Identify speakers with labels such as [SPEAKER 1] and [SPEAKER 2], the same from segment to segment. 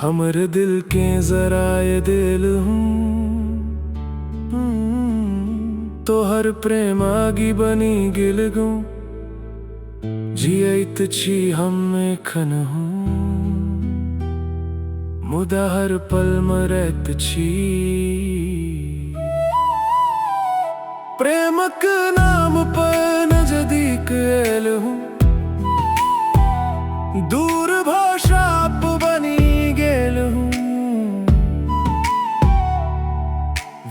[SPEAKER 1] हमर दिल के जरा ये दिल हूँ तोहर प्रेम आगी बनी गिल गो जियत छी हम एखन हूँ मुदा हर पल मरैत छी प्रेमक नाम पर नजदीक आयल हूँ दूर भाषा बनी गेल हूँ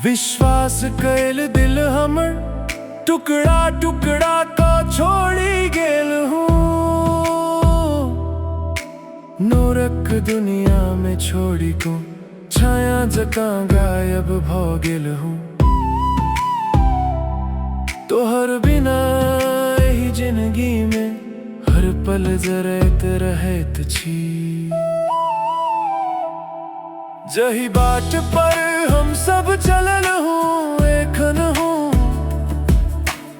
[SPEAKER 1] विश्वास कैल दिल हमर टुकड़ा टुकड़ा का छोड़ी गेल हूँ नोरक दुनिया में छोड़ी को छाया जका गायब भ गेल हूँ तोहर बिना ही जिंदगी में हर पल जरैत रहैत छी जही बाट पर हम सब चलल हूँ एखन हूँ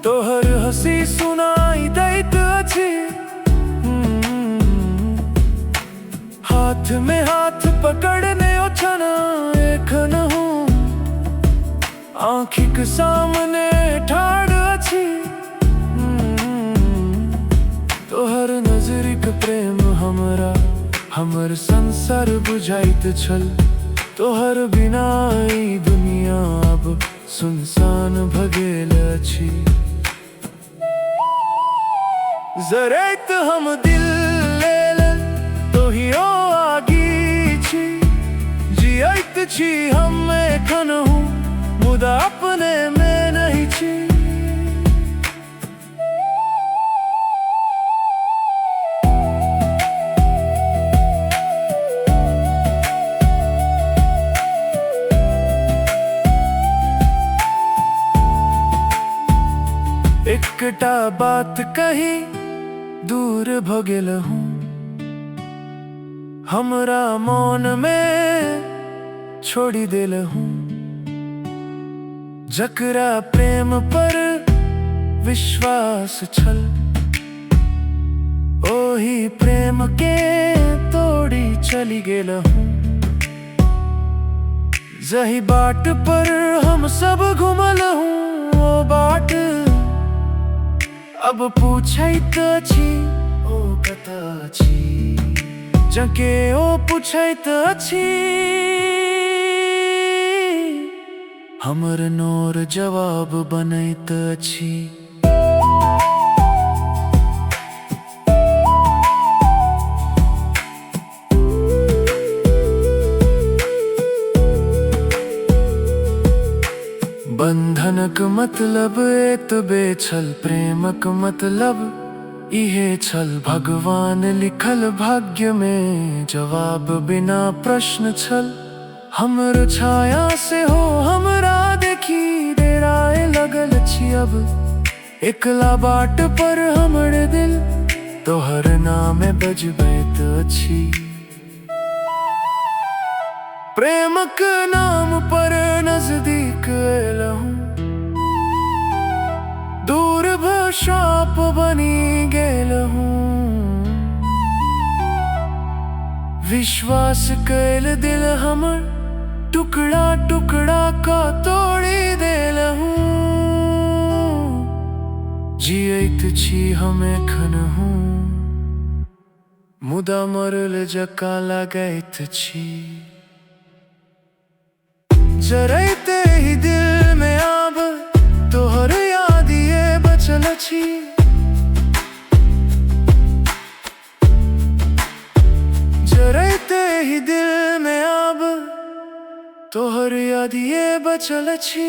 [SPEAKER 1] तोहर हंसी सुनाई दैत अछि हाथ में हाथ पकड़ने ओछना एखन हूँ आँखिक सामने ठाड़ अछि तोहर नजरिक प्रेम हमरा हमर संसार बुझाइत छल तोहर बिना ई दुनिया अब सुनसान भ गेल अछि जरैत हम दिल लेल तोहियो आगी छी जियत छी हम एखन हूँ मुदा अपने में नहीं छी एकटा बात कही दूर भ गेल हूँ हमरा मौन में छोड़ी देल हूँ जकरा प्रेम पर विश्वास छल ओही प्रेम के तोड़ी चली गेल हूँ जही बाट पर हम सब घुमल हूँ ओ बाट अब पूछैत अछि ओ कतऽ छी जके ओ पूछैत अछि हमर नोर जवाब बनैत अछि बंधनक मतलब एतबे छल प्रेमक मतलब इहे छल भगवान लिखल भाग्य में जवाब बिना प्रश्न छल हमर छाया से हो हमरा देखी डेराए लगल छी अब एकला बाट पर हमर दिल तोहर नाम बजबैत अछि प्रेमक नाम पर नजदीक आयल हूँ दूर भाषाप बनी गेल हूँ विश्वास कैल दिल हमर टुकड़ा टुकड़ा का तोड़ी देल हूँ जियत छी हम एखन हूँ मुदा मरल जका लागैत छी जरैते ही दिल में आब तोहर याद ये बचल छी जरैते ही दिल में आब तोहर याद ये बचल छी।